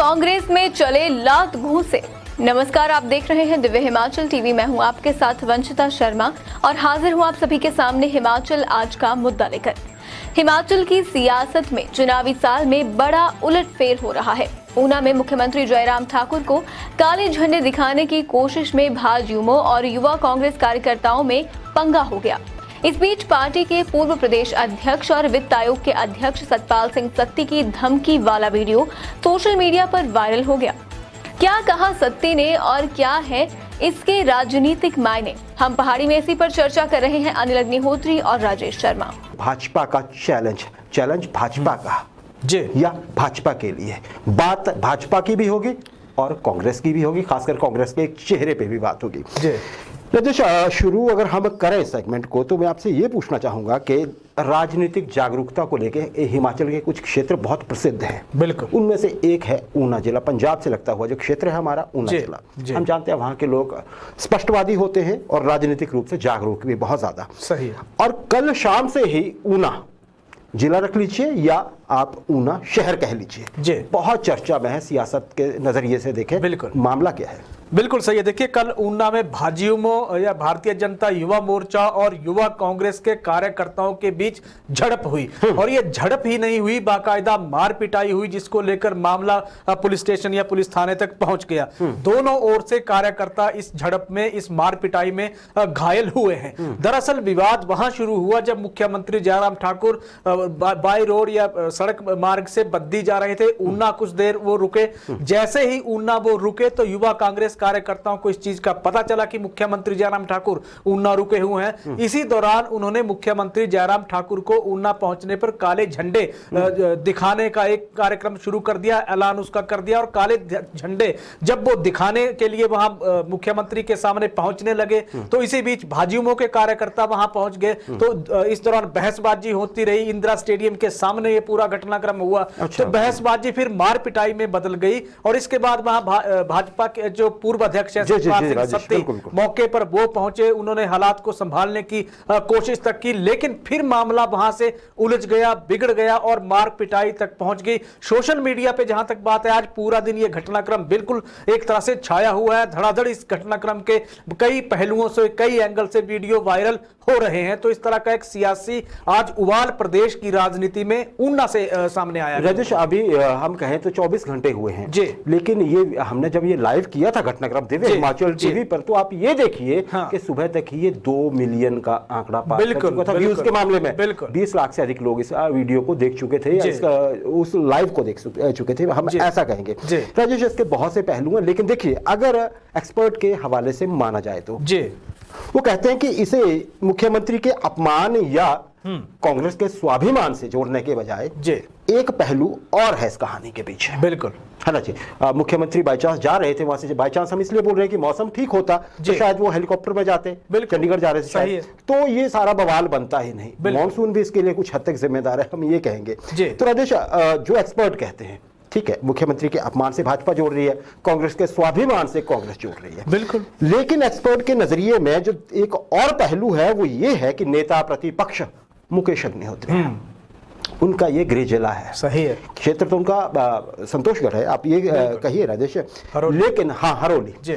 कांग्रेस में चले लात घूंसे। नमस्कार, आप देख रहे हैं दिव्य हिमाचल टीवी। मैं हूं आपके साथ वंशिता शर्मा और हाजिर हूं आप सभी के सामने हिमाचल आज का मुद्दा लेकर। हिमाचल की सियासत में चुनावी साल में बड़ा उलटफेर हो रहा है। ऊना में मुख्यमंत्री जयराम ठाकुर को काले झंडे दिखाने की कोशिश में भाजयुमो और युवा कांग्रेस कार्यकर्ताओं में पंगा हो गया। इस बीच पार्टी के पूर्व प्रदेश अध्यक्ष और वित्त आयोग के अध्यक्ष सतपाल सिंह सत्ती की धमकी वाला वीडियो सोशल मीडिया पर वायरल हो गया। क्या कहा सत्ती ने और क्या है इसके राजनीतिक मायने, हम पहाड़ी में इसी पर चर्चा कर रहे हैं अनिल अग्निहोत्री और राजेश शर्मा। भाजपा का चैलेंज भाजपा का जी या भाजपा के लिए बात भाजपा की भी होगी और कांग्रेस की भी होगी, खासकर कांग्रेस के एक चेहरे पे भी बात होगी। जी राजेश, शुरू अगर हम करें सेगमेंट को तो मैं आपसे ये पूछना चाहूंगा कि राजनीतिक जागरूकता को लेकर हिमाचल के कुछ क्षेत्र बहुत प्रसिद्ध हैं। बिल्कुल। उनमें से एक है ऊना जिला, पंजाब से लगता हुआ जो क्षेत्र है हमारा ऊना जिला। हम जानते हैं वहाँ के लोग स्पष्टवादी होते हैं और राजनीतिक रूप से जागरूक भी बहुत ज्यादा। सही है। और कल शाम से ही ऊना जिला रख लीजिए या आप ऊना शहर कह लीजिए, बहुत चर्चा में है सियासत के नजरिए से देखें। बिल्कुल। मामला क्या है? बिल्कुल सही है। देखिए, कल ऊना में भाजयुमो या भारतीय जनता युवा मोर्चा और युवा कांग्रेस के कार्यकर्ताओं के बीच झड़प हुई और ये झड़प ही नहीं हुई, बाकायदा मार पिटाई हुई, जिसको लेकर मामला पुलिस स्टेशन या पुलिस थाने तक पहुंच गया। दोनों ओर से कार्यकर्ता इस झड़प में, इस मार पिटाई में घायल हुए हैं। दरअसल विवाद वहां शुरू हुआ जब मुख्यमंत्री जयराम ठाकुर बाई रोड या सड़क मार्ग से बद्दी जा रहे थे। ऊना कुछ देर वो रुके। जैसे ही ऊना वो रुके तो युवा कांग्रेस कार्यकर्ताओं को इस चीज का पता चला कि मुख्यमंत्री जयराम ठाकुर ऊना रुके हुए हैं। इसी दौरान उन्होंने मुख्यमंत्री जयराम ठाकुर को ऊना पहुंचने पर काले झंडे दिखाने का एक कार्यक्रम शुरू कर दिया, ऐलान उसका कर दिया। और काले झंडे जब वो दिखाने के लिए वहां मुख्यमंत्री के सामने पहुंचने लगे तो इसी बीच भाजयुमो के कार्यकर्ता वहां पहुंच गए। तो इस दौरान बहसबाजी होती रही। इंदिरा स्टेडियम के सामने ये पूरा घटनाक्रम हुआ। तो बहसबाजी फिर मार पिटाई में बदल गई और इसके बाद वहां भाजपा के जो पूर्व अध्यक्ष सत्ती मौके पर वो पहुंचे। उन्होंने हालात को संभालने की कोशिश तक की, लेकिन फिर मामला वहां से उलझ गया, बिगड़ गया और मार पिटाई तक पहुंच गई। सोशल मीडिया पे जहां तक बात है, आज पूरा दिन ये घटनाक्रम बिल्कुल एक तरह से छाया हुआ है। धड़ाधड़ इस घटनाक्रम के कई पहलुओं से, कई एंगल से वीडियो वायरल हो रहे हैं। तो इस तरह का एक सियासी आज उबाल प्रदेश की राजनीति में ऊना से सामने आया। राजेश, अभी हम कहें तो 24 घंटे हुए हैं जी, लेकिन ये हमने जब ये लाइव किया था घटनाक्रम दिव्य हिमाचल टीवी पर, तो आप ये देखिए कि सुबह तक ही ये 2 मिलियन का आंकड़ा पार कर चुका था व्यूज के मामले में। 20 लाख से अधिक लोग इस वीडियो को देख चुके थे, उस लाइव को देख चुके थे, हम ऐसा कहेंगे। राजेश, इसके बहुत से पहलू हैं, लेकिन देखिए अगर एक्सपर्ट के हवाले से माना जाए तो वो कहते हैं कि इसे मुख्यमंत्री के अपमान या कांग्रेस के स्वाभिमान से जोड़ने के बजाय एक पहलू और है इस कहानी के पीछे। बिल्कुल है ना जी। मुख्यमंत्री बाई चांस जा रहे थे वहां से, बाई चांस हम इसलिए बोल रहे हैं कि मौसम ठीक होता तो शायद वो हेलीकॉप्टर में जाते, चंडीगढ़ जा रहे थे शायद, तो ये सारा बवाल बनता ही नहीं। मॉनसून भी इसके लिए कुछ हद तक जिम्मेदार है, हम ये कहेंगे। तो राजेश, जो एक्सपर्ट कहते हैं, ठीक है, मुख्यमंत्री के अपमान से भाजपा जोड़ रही है, कांग्रेस के स्वाभिमान से कांग्रेस जोड़ रही है। बिल्कुल। लेकिन एक्सपर्ट के नजरिए में जो एक और पहलू है वो ये है कि नेता प्रतिपक्ष मुकेश अग्निहोत्री है, उनका ये गृह जिला है। सही है। क्षेत्र तो उनका संतोषगढ़ है, आप ये कहिए राजेश, लेकिन हाँ हरोली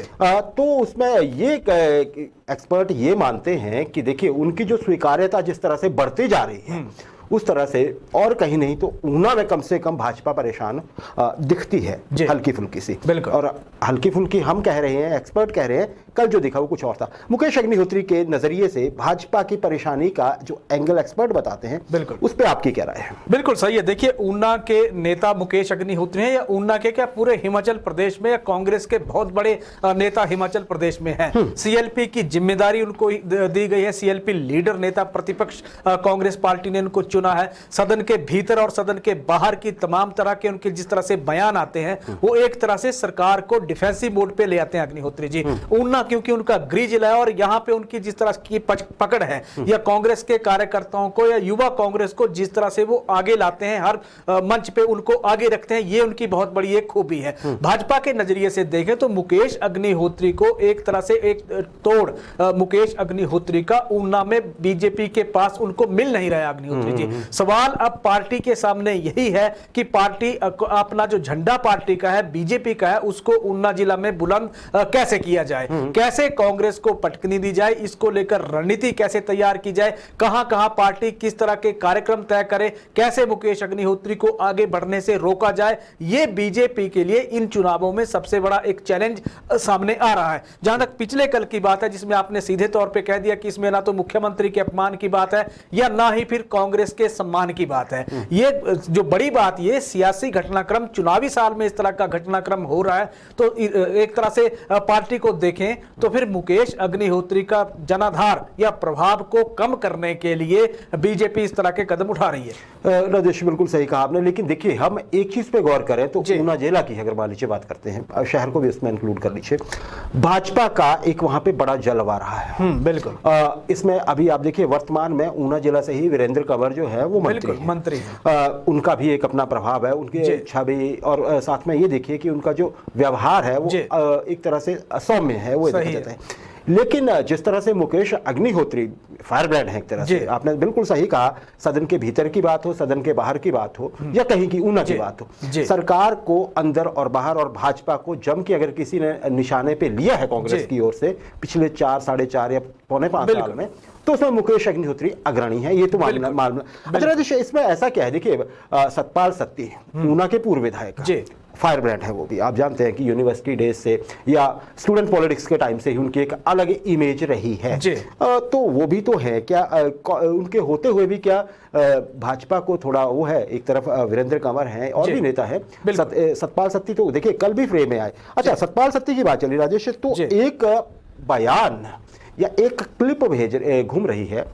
तो उसमें ये एक्सपर्ट ये मानते हैं कि देखिए उनकी जो स्वीकार्यता जिस तरह से बढ़ती जा रही है उस तरह से और कहीं नहीं तो ऊना में कम से कम भाजपा परेशान दिखती है, हल्की फुल्की सी। और हल्की फुल्की हम कह रहे हैं, एक्सपर्ट कह रहे हैं, कल जो दिखा वो कुछ और था। मुकेश अग्निहोत्री के नजरिए से भाजपा की परेशानी का जो एंगल एक्सपर्ट बताते हैं, बिल्कुल उस पर आपकी क्या राय है? बिल्कुल सही है। देखिए, ऊना के नेता मुकेश अग्निहोत्री हैं या ऊना के क्या पूरे हिमाचल प्रदेश में या कांग्रेस के बहुत बड़े नेता हिमाचल प्रदेश में हैं। सीएलपी की जिम्मेदारी उनको दी गई है। सीएलपी लीडर नेता प्रतिपक्ष कांग्रेस पार्टी ने उनको चुना है। सदन के भीतर और सदन के बाहर की तमाम तरह के उनके जिस तरह से बयान आते हैं वो एक तरह से सरकार को डिफेंसिव मोड पे ले आते हैं अग्निहोत्री जी। ऊना क्योंकि उनका गृह जिला है और यहाँ पे उनकी जिस तरह की पकड़ है या कांग्रेस के कार्यकर्ताओं को या युवा कांग्रेस को जिस तरह से वो आगे लाते हैं, हर मंच पे उनको आगे रखते हैं, ये उनकी बहुत बड़ी एक खूबी है। भाजपा के नजरिए से देखें तो मुकेश अग्निहोत्री को एक तरह से एक तोड़ मुकेश अग्निहोत्री का ऊना में बीजेपी के पास उनको मिल नहीं रहा है अग्निहोत्री जी। लीजिए। सवाल अब पार्टी के सामने यही है कि पार्टी अपना जो झंडा पार्टी का है, बीजेपी का है, उसको ऊना जिला में बुलंद कैसे किया जाए, कैसे कांग्रेस को पटकनी दी जाए, इसको लेकर रणनीति कैसे तैयार की जाए, कहां कहां पार्टी किस तरह के कार्यक्रम तय करे, कैसे मुकेश अग्निहोत्री को आगे बढ़ने से रोका जाए, यह बीजेपी के लिए इन चुनावों में सबसे बड़ा एक चैलेंज सामने आ रहा है। जहां तक पिछले कल की बात है, जिसमें आपने सीधे तौर पे कह दिया कि इसमें ना तो मुख्यमंत्री के अपमान की बात है या ना ही फिर कांग्रेस के सम्मान की बात है। ये जो बड़ी बात, ये सियासी घटनाक्रम, चुनावी साल में इस तरह का घटनाक्रम हो रहा है, तो एक तरह से पार्टी को देखें तो फिर मुकेश अग्निहोत्री का जनाधार या प्रभाव को कम करने के लिए बीजेपी इस तरह के कदम उठा रही है। राजेश, बिल्कुल सही कहा आपने, लेकिन देखिए हम एक चीज पे गौर करें तो ऊना जिला की अगर मान लीजिए बात करते हैं, शहर को भी उसमें इंक्लूड कर लीजिए, भाजपा का एक वहां पे बड़ा जलवा रहा है। बिल्कुल। इसमें अभी आप देखिए वर्तमान में ऊना जिला से ही वीरेंद्र कंवर जो है वो मंत्री है। उनका भी एक अपना प्रभाव है, उनके छवि और साथ में ये देखिए कि उनका जो व्यवहार है वो एक तरह से सौम्य है, वो देखा जाता है। लेकिन जिस तरह से मुकेश अग्निहोत्री फायर ब्रांड है एक तरह से, आपने बिल्कुल सही कहा, सदन के भीतर की बात हो, सदन के बाहर की बात हो, या कहीं की ऊना की बात हो, सरकार को अंदर और बाहर और भाजपा को जम के अगर किसी ने निशाने पे लिया है कांग्रेस की ओर से पिछले 4, 4.5 या 4.25 साल में, तो उसमें मुकेश अग्निहोत्री अग्रणी है, ये तो मामला। अच्छा, इसमें ऐसा क्या है, देखिए सतपाल सत्ती ऊना के पूर्व विधायक, फायर ब्रांड है वो भी, आप जानते हैं कि यूनिवर्सिटी डेज से या स्टूडेंट पॉलिटिक्स के टाइम से ही उनकी एक अलग इमेज रही है। तो वो भी तो है क्या, उनके होते हुए भी क्या भाजपा को थोड़ा वो है, एक तरफ वीरेंद्र कंवर हैं और भी नेता है, सतपाल सत्ती तो देखिए कल भी फ्रेम में आए। अच्छा, सतपाल सत्ती की बात चली राजेश, तो एक बयान या एक क्लिप घूम रही है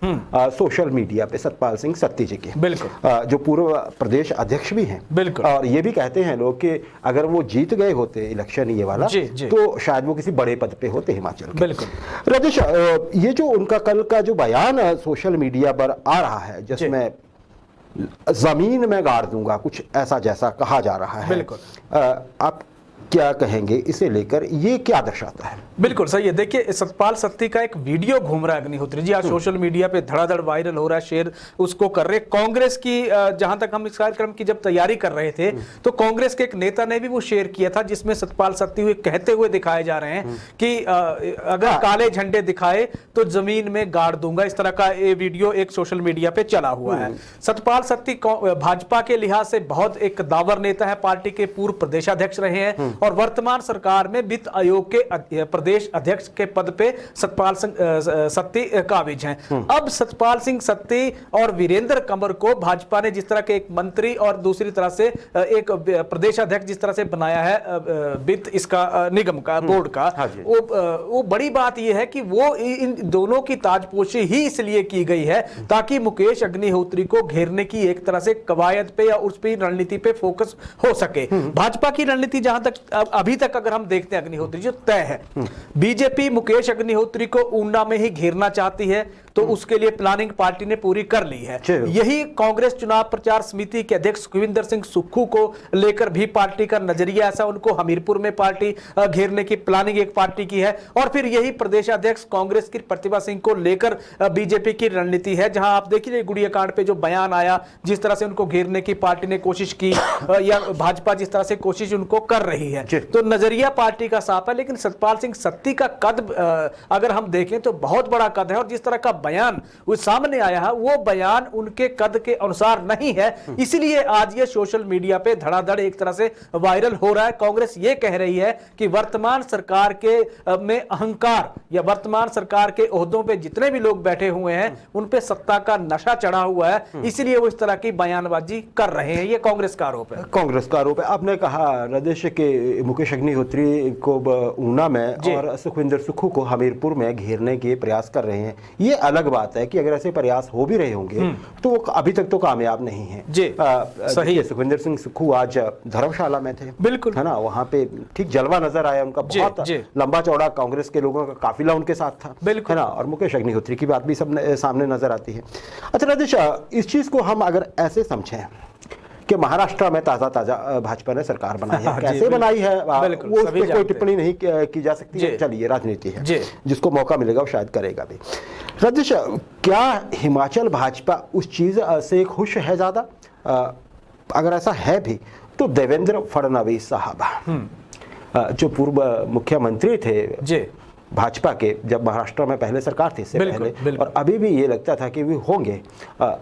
सोशल मीडिया पे सतपाल सिंह सत्ती जी की, बिल्कुल, जो पूर्व प्रदेश अध्यक्ष भी हैं, बिल्कुल, और ये भी कहते हैं लोग कि अगर वो जीत गए होते इलेक्शन ये वाला, तो शायद वो किसी बड़े पद पे होते हिमाचल के। बिल्कुल। राजेश, ये जो उनका कल का जो बयान सोशल मीडिया पर आ रहा है, जिसमें जमीन में गाड़ दूंगा, कुछ ऐसा जैसा कहा जा रहा है, बिल्कुल, आप क्या कहेंगे इसे लेकर, ये क्या दर्शाता है? बिल्कुल सही है। देखिए सतपाल सत्ती का एक वीडियो घूम रहा है अग्निहोत्री जी, आज सोशल मीडिया पे धड़ाधड़ वायरल हो रहा है, शेयर उसको कर रहे कांग्रेस की। जहां तक हम इस कार्यक्रम की जब तैयारी कर रहे थे तो कांग्रेस के एक नेता ने भी वो शेयर किया था, जिसमें सतपाल सत्ती हुए कहते हुए दिखाए जा रहे हैं कि अगर काले झंडे दिखाए तो जमीन में गाड़ दूंगा, इस तरह का ये वीडियो एक सोशल मीडिया पे चला हुआ है। सतपाल सत्ती भाजपा के लिहाज से बहुत एक दावर नेता है, पार्टी के पूर्व प्रदेशाध्यक्ष रहे हैं और वर्तमान सरकार में वित्त आयोग के प्रदेश अध्यक्ष के पद पे सतपाल सिंह सत्ती काबिज हैं। अब सतपाल सिंह सत्ती और वीरेंद्र कंवर को भाजपा ने जिस तरह के एक मंत्री और दूसरी तरह से एक प्रदेश अध्यक्ष जिस तरह से बनाया है वित्त इसका निगम का बोर्ड का, वो बड़ी बात यह है कि वो इन दोनों की ताजपोशी ही इसलिए की गई है ताकि मुकेश अग्निहोत्री को घेरने की एक तरह से कवायद पे या उस पर रणनीति पे फोकस हो सके। भाजपा की रणनीति जहां तक अभी तक अगर हम देखते हैं अग्निहोत्री जो तय है, बीजेपी मुकेश अग्निहोत्री को ऊना में ही घेरना चाहती है, तो उसके लिए प्लानिंग पार्टी ने पूरी कर ली है। यही कांग्रेस चुनाव प्रचार समिति के अध्यक्ष सुखविंदर सिंह सुक्खू को लेकर भी पार्टी का नजरिया ऐसा, उनको हमीरपुर में पार्टी घेरने की प्लानिंग एक पार्टी की है। और फिर यही प्रदेशाध्यक्ष कांग्रेस की प्रतिभा सिंह को लेकर बीजेपी की रणनीति है, जहां आप देखिए गुड़िया कांड पे जो बयान आया, जिस तरह से उनको घेरने की पार्टी ने कोशिश की या भाजपा जिस तरह से कोशिश उनको कर रही है, तो नजरिया पार्टी का साफ है। लेकिन सतपाल सिंह सत्ती का कद अगर हम देखें तो बहुत बड़ा कद है, और जिस तरह का बयान वो सामने आया है वो बयान उनके कद के अनुसार नहीं है, इसलिए आज ये सोशल मीडिया पे धड़ाधड़ एक तरह से वायरल हो रहा है। कांग्रेस ये कह रही है कि वर्तमान सरकार के में अहंकार या वर्तमान सरकार के ओहदों पे जितने भी लोग बैठे हुए हैं उन पे सत्ता का नशा चढ़ा हुआ है, इसलिए वो इस तरह की बयानबाजी कर रहे हैं। ये कांग्रेस का आरोप है। कांग्रेस का आरोप है। आपने कहा राजेश के मुकेश अग्निहोत्री को ऊना में और सुखविंदर सुक्खू को हमीरपुर में घेरने के प्रयास कर रहे हैं। ये अलग बात है कि अगर ऐसे प्रयास हो भी रहे होंगे तो वो अभी तक तो कामयाब नहीं है। सही है। सुखविंदर सिंह सुक्खू आज धर्मशाला में थे, बिल्कुल, है ना, वहां पे ठीक जलवा नजर आया उनका, बहुत लंबा चौड़ा कांग्रेस के लोगों का काफिला उनके साथ था, बिल्कुल, है ना, और मुकेश अग्निहोत्री की बात भी सब सामने नजर आती है। अच्छा राजेश, इस चीज को हम अगर ऐसे समझें कि महाराष्ट्र में ताजा ताजा भाजपा ने सरकार बनाई है। कैसे बनाई है वो उस पर कोई टिप्पणी नहीं की जा सकती है। चलिए, राजनीति है, जिसको मौका मिलेगा वो शायद करेगा भी। राजेश, क्या हिमाचल भाजपा उस चीज से खुश है ज्यादा? अगर ऐसा है भी तो देवेंद्र फडणवीस साहब जो पूर्व मुख्यमंत्री थे भाजपा के, जब महाराष्ट्र में पहले सरकार थी इससे पहले, और अभी भी ये लगता था कि वो होंगे,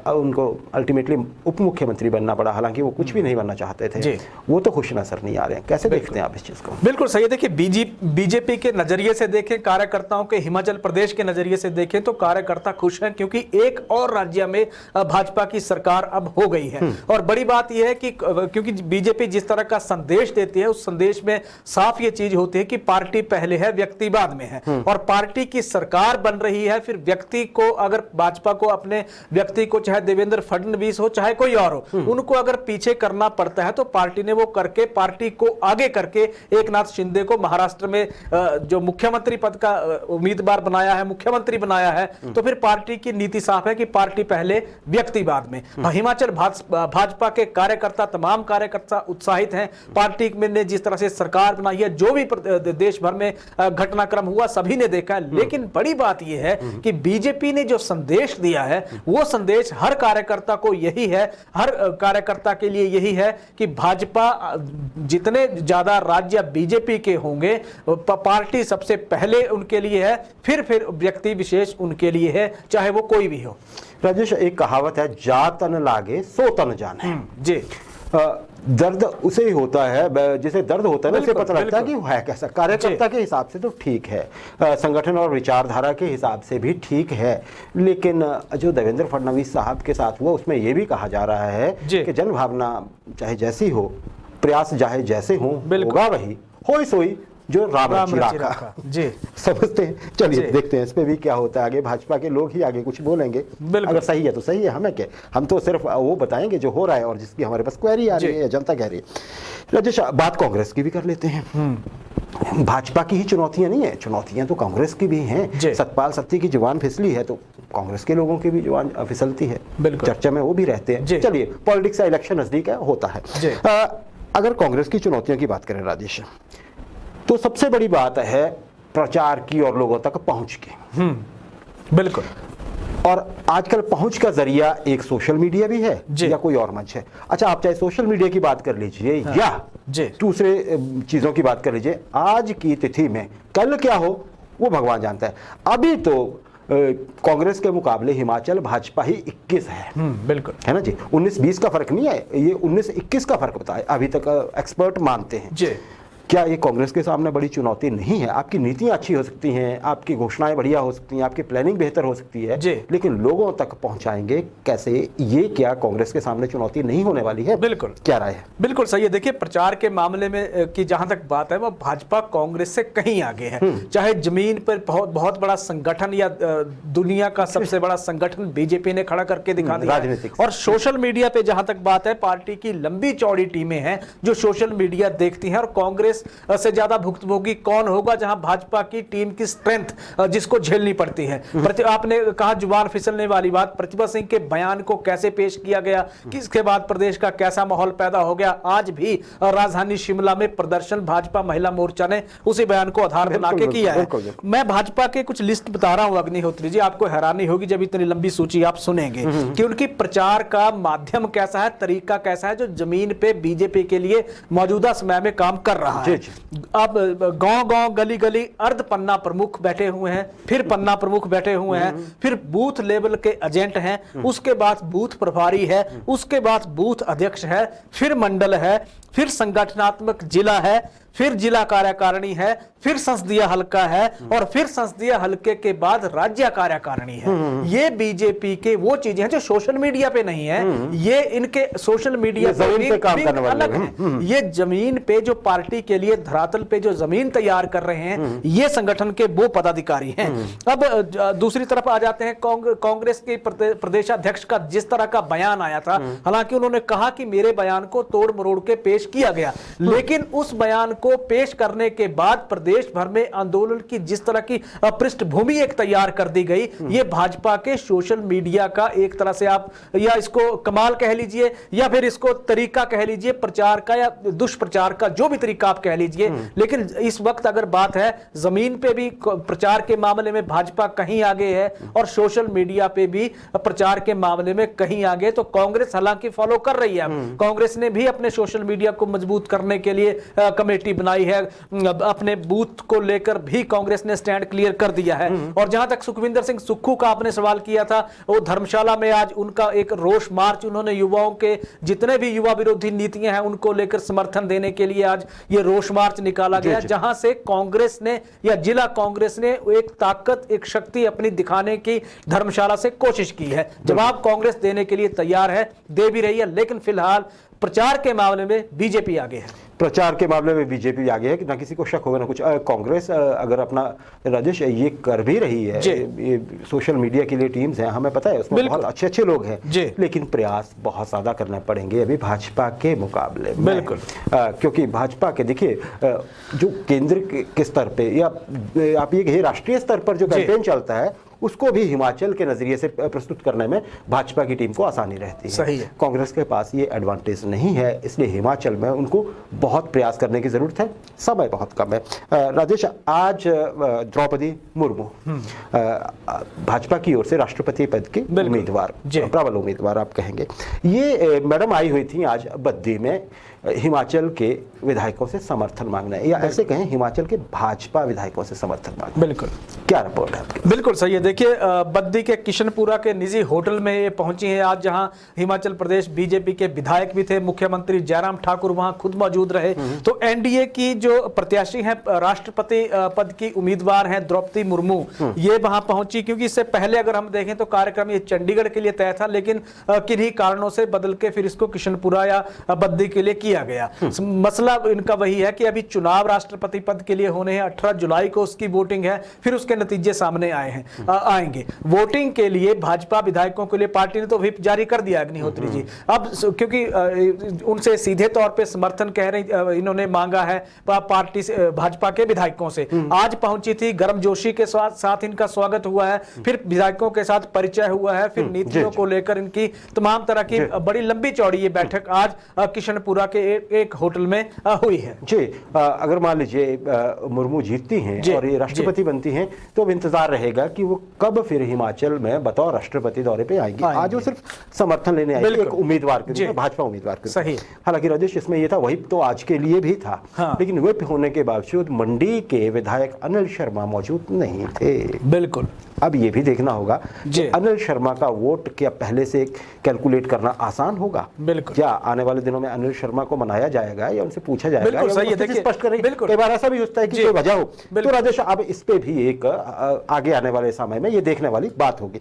उनको अल्टीमेटली उप मुख्यमंत्री बनना पड़ा, हालांकि वो कुछ भी नहीं बनना चाहते थे, वो तो खुश नजर नहीं आ रहे हैं। कैसे देखते हैं आप इस चीज को? बिल्कुल सही है। देखिए, बीजेपी के नजरिए से देखें, कार्यकर्ताओं के हिमाचल प्रदेश के नजरिए से देखें तो कार्यकर्ता खुश हैं, क्योंकि एक और राज्य में भाजपा की सरकार अब हो गई है। और बड़ी बात यह है कि क्योंकि बीजेपी जिस तरह का संदेश देती है, उस संदेश में साफ ये चीज होती है कि पार्टी पहले है, व्यक्ति बाद में है, और पार्टी की सरकार बन रही है। फिर व्यक्ति को, अगर भाजपा को अपने व्यक्ति को, चाहे देवेंद्र फडणवीस हो चाहे कोई और हो, उनको अगर पीछे करना पड़ता है तो पार्टी ने वो करके, पार्टी को आगे करके एक नाथ शिंदे को महाराष्ट्र में जो मुख्यमंत्री पद का उम्मीदवार बनाया है, मुख्यमंत्री बनाया है। तो फिर पार्टी की नीति साफ है कि पार्टी पहले, व्यक्ति बाद में। हिमाचल भाजपा के कार्यकर्ता, तमाम कार्यकर्ता उत्साहित हैं। पार्टी ने जिस तरह से सरकार बनाई है, जो भी देश भर में घटनाक्रम हुआ सभी ने देखा है। लेकिन बड़ी बात यह है कि बीजेपी ने जो संदेश दिया है, वो संदेश हर कार्यकर्ता को यही है, हर कार्यकर्ता के लिए यही है कि भाजपा, जितने ज्यादा राज्य बीजेपी के होंगे, पार्टी सबसे पहले उनके लिए है, फिर व्यक्ति विशेष उनके लिए है, चाहे वो कोई भी हो। राजेश, एक कहावत है, जा तन लागे सो तन जाने। जी, दर्द उसे ही होता है, जिसे दर्द होता है ना, उसे पता लगता है कि वो है कैसा। कार्यकर्ता के हिसाब से तो ठीक है, संगठन और विचारधारा के हिसाब से भी ठीक है, लेकिन जो देवेंद्र फडणवीस साहब के साथ हुआ, उसमें यह भी कहा जा रहा है कि जन भावना चाहे जैसी हो, प्रयास चाहे जैसे हो, होगा वही, होई सोई जो राम रखा। जी, समझते हैं। चलिए देखते हैं इस पे भी क्या होता है आगे। भाजपा के लोग ही आगे कुछ बोलेंगे, अगर सही है तो सही है, हमें क्या, हम तो सिर्फ वो बताएंगे जो हो रहा है और जिसकी हमारे पास क्वेरी आ रही है या जनता कह रही है। राजेश, बात कांग्रेस की भी कर लेते हैं। भाजपा की ही चुनौतियां नहीं है, चुनौतियां तो कांग्रेस की भी हैं। सतपाल सत्ती की जुबान फिसली है तो कांग्रेस के लोगों की भी जुबान फिसलती है, चर्चा में वो भी रहते हैं। चलिए, पॉलिटिक्स का इलेक्शन नजदीक है, होता है। अगर कांग्रेस की चुनौतियों की बात करें राजेश, तो सबसे बड़ी बात है प्रचार की और लोगों तक पहुंच की। बिल्कुल। और आजकल पहुंच का जरिया एक सोशल मीडिया भी है या कोई और मंच है। अच्छा, आप चाहे सोशल मीडिया की बात कर लीजिए या दूसरे चीजों की बात कर लीजिए, आज की तिथि में कल क्या हो वो भगवान जानता है। अभी तो कांग्रेस के मुकाबले हिमाचल भाजपा ही 21 है। बिल्कुल, है ना जी। 19-20 का फर्क नहीं है, ये 19-21 का फर्क बताए अभी तक एक्सपर्ट मानते हैं जी। क्या ये कांग्रेस के सामने बड़ी चुनौती नहीं है? आपकी नीतियां अच्छी हो सकती हैं, आपकी घोषणाएं बढ़िया हो सकती हैं, आपकी प्लानिंग बेहतर हो सकती है, लेकिन लोगों तक पहुंचाएंगे कैसे, ये क्या कांग्रेस के सामने चुनौती नहीं होने वाली है? बिल्कुल, क्या राय है? बिल्कुल सही है। देखिए, प्रचार के मामले में की जहां तक बात है, वो भाजपा कांग्रेस से कहीं आगे है। चाहे जमीन पर बहुत बड़ा संगठन या दुनिया का सबसे बड़ा संगठन बीजेपी ने खड़ा करके दिखा दिया, और सोशल मीडिया पे जहां तक बात है, पार्टी की लंबी चौड़ी टीमें हैं जो सोशल मीडिया देखती हैं। और कांग्रेस से ज्यादा भुक्तभोगी कौन होगा जहां भाजपा की टीम की स्ट्रेंथ जिसको झेलनी पड़ती है। आपने कहा जुबान फिसलने वाली बात, प्रतिभा सिंह के बयान को कैसे पेश किया गया, किसके बाद प्रदेश का कैसा माहौल पैदा हो गया। आज भी राजधानी शिमला में प्रदर्शन भाजपा महिला मोर्चा ने उसी बयान को आधार बना के किया है। मैं भाजपा के कुछ लिस्ट बता रहा हूं अग्निहोत्री जी, आपको हैरानी होगी जब इतनी लंबी सूची आप सुनेंगे कि उनकी प्रचार का माध्यम कैसा है, तरीका कैसा है, जो जमीन पे बीजेपी के लिए मौजूदा समय में काम कर रहा है। अब गांव-गांव, गली-गली अर्ध पन्ना प्रमुख बैठे हुए हैं, फिर पन्ना प्रमुख बैठे हुए हैं, फिर बूथ लेवल के एजेंट हैं, उसके बाद बूथ प्रभारी है, उसके बाद बूथ अध्यक्ष है, फिर मंडल है, फिर संगठनात्मक जिला है, फिर जिला कार्यकारिणी है, फिर संसदीय हल्का है, और फिर संसदीय हल्के के बाद राज्य कार्यकारिणी है। ये बीजेपी के वो चीजें हैं जो सोशल मीडिया पे नहीं है। ये इनके सोशल मीडिया पे काम करने वाले अलग है। ये जमीन पे जो पार्टी के लिए धरातल पे जो जमीन तैयार कर रहे हैं, ये संगठन के वो पदाधिकारी हैं। अब दूसरी तरफ आ जाते हैं कांग्रेस के प्रदेशाध्यक्ष का जिस तरह का बयान आया था, हालांकि उन्होंने कहा कि मेरे बयान को तोड़ मरोड़ के पेश किया गया, लेकिन उस बयान को पेश करने के बाद प्रदेश भर में आंदोलन की जिस तरह की पृष्ठभूमि एक तैयार कर दी गई, ये भाजपा के सोशल मीडिया का एक तरह से आप या इसको कमाल कह लीजिए या फिर इसको तरीका कह लीजिए, प्रचार का या दुष्प्रचार का, जो भी तरीका आप कह लीजिए। लेकिन इस वक्त अगर बात है जमीन पे भी प्रचार के मामले में भाजपा कहीं आगे है और सोशल मीडिया पे भी प्रचार के मामले में कहीं आगे। तो कांग्रेस हालांकि फॉलो कर रही है, कांग्रेस ने भी अपने सोशल मीडिया को मजबूत करने के लिए कमेटी बनाई है, अपने बूथ को लेकर भी कांग्रेस ने स्टैंड क्लियर कर दिया है। और जहां तक सुखविंदर सिंह सुक्खू का आपने सवाल किया था, वो धर्मशाला में आज उनका एक रोष मार्च, उन्होंने युवाओं के जितने भी युवा विरोधी नीतियां हैं उनको लेकर समर्थन देने के लिए आज ये रोष मार्च निकाला गया, जहां से कांग्रेस ने या जिला कांग्रेस ने एक ताकत, एक शक्ति अपनी दिखाने की धर्मशाला से कोशिश की है। जवाब कांग्रेस देने के लिए तैयार है, दे भी रही है, लेकिन फिलहाल प्रचार के मामले में बीजेपी आगे है। प्रचार के मामले में बीजेपी आगे है कि ना किसी को शक होगा ना कुछ। कांग्रेस अगर अपना राजेश ये कर भी रही है, ये सोशल मीडिया के लिए टीम्स हैं, हमें पता है उसमें बहुत अच्छे अच्छे लोग हैं, लेकिन प्रयास बहुत ज्यादा करने पड़ेंगे अभी भाजपा के मुकाबले में। बिल्कुल, क्योंकि भाजपा के देखिए जो केंद्र के स्तर पे या आप ये कहिए राष्ट्रीय स्तर पर जो कैंपेन चलता है उसको भी हिमाचल के नजरिए से प्रस्तुत करने में भाजपा की टीम को आसानी रहती है। सही है। कांग्रेस के पास ये एडवांटेज नहीं है, इसलिए हिमाचल में उनको बहुत प्रयास करने की जरूरत है, समय बहुत कम है। राजेश, आज द्रौपदी मुर्मू भाजपा की ओर से राष्ट्रपति पद की उम्मीदवार, प्रबल उम्मीदवार आप कहेंगे, ये मैडम आई हुई थी आज बद्दी में हिमाचल के विधायकों से समर्थन मांगना है, या ऐसे कहें हिमाचल के भाजपा विधायकों से समर्थन मांगना। बिल्कुल, क्या रिपोर्ट है आपकी? बिल्कुल सही है। देखिए बद्दी के किशनपुरा के निजी होटल में ये पहुंची हैं आज, जहां हिमाचल प्रदेश बीजेपी के विधायक भी थे, मुख्यमंत्री जयराम ठाकुर वहां खुद मौजूद रहे। तो एनडीए की जो प्रत्याशी हैं, राष्ट्रपति पद की उम्मीदवार हैं द्रौपदी मुर्मू, ये वहां पहुंची, क्योंकि इससे पहले अगर हम देखें तो कार्यक्रम ये चंडीगढ़ के लिए तय था, लेकिन किन्हीं कारणों से बदल के फिर इसको किशनपुरा या बद्दी के लिए किया गया। मसला इनका वही है कि अभी चुनाव राष्ट्रपति पद के लिए होने हैं, 18 जुलाई को उसकी वोटिंग है, फिर उसके नतीजे सामने आएंगे। वोटिंग के लिए भाजपा विधायकों के लिए पार्टी ने तो व्हिप जारी कर दिया अग्निहोत्री जी। अब क्योंकि उनसे सीधे तौर पे समर्थन कह रही इन्होंने मांगा है पार्टी से, भाजपा के विधायकों से। आज पहुंची थी, गर्मजोशी के साथ इनका स्वागत हुआ है, फिर विधायकों के साथ परिचय हुआ है, फिर नीतियों को लेकर इनकी तमाम तरह की बड़ी लंबी चौड़ी ये बैठक आज किशनपुरा के एक होटल में हुई है। जी, अगर मान लीजिए मुर्मू जीतती हैं और ये राष्ट्रपति बनती हैं, तो अब इंतजार रहेगा कि वो कब फिर हिमाचल में बतौर राष्ट्रपति दौरे पे आएंगी। आज वो सिर्फ समर्थन लेने आई एक उम्मीदवार के, भाजपा उम्मीदवार के। सही। हालांकि राजेश इसमें ये था, वही तो आज के लिए भी था, लेकिन व्हिप होने के बावजूद मंडी के विधायक अनिल शर्मा मौजूद नहीं थे। बिल्कुल, अब ये भी देखना होगा अनिल शर्मा का वोट क्या पहले से कैलकुलेट करना आसान होगा? बिल्कुल, क्या आने वाले दिनों में अनिल शर्मा को मनाया जाएगा या उनसे पूछा जाएगा? बिल्कुल सही है। देखिए स्पष्ट करें, कई बार ऐसा भी होता है कि कोई वजह हो। तो राजेश, अब इस पे भी एक आगे आने वाले समय में ये देखने वाली बात होगी।